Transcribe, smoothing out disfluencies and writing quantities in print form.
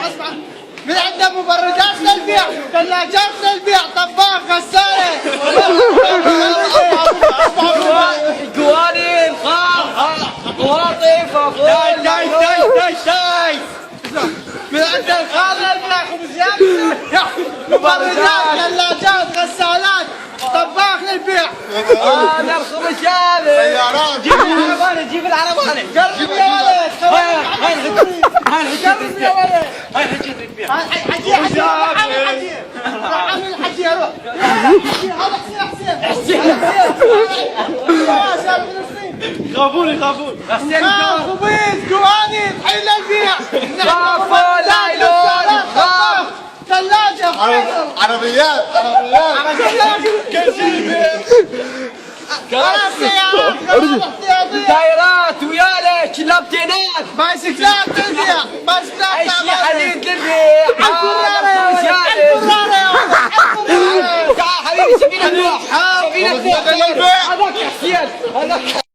اسمع من عنده مبردات للبيع، ثلاجات للبيع، طباخ، غسالة، قوانين، قواطف، شاي من عنده الخال للبيع، خبزيات، مبردات، ثلاجات، غسالات، طباخ للبيع. نرخب الشارع. سيارات. جيب العربانة. قرب يا ولد. هاي الحجة يا ولد. هاي الحجة تبيع. حجي عامل الحجي اروح. هذا حسين. خافون. خبيز قوانين حل البيع. خافوا لايلون. خاف. ثلاجة. عربيات كل شيء. دايرات وياله كلابتينات. بايسكلات للبيع. بايسكلات. اي شيء حديد للبيع. تعال حبيبي سفينة نوح. سفينة نوح. هذاك حسين. هذاك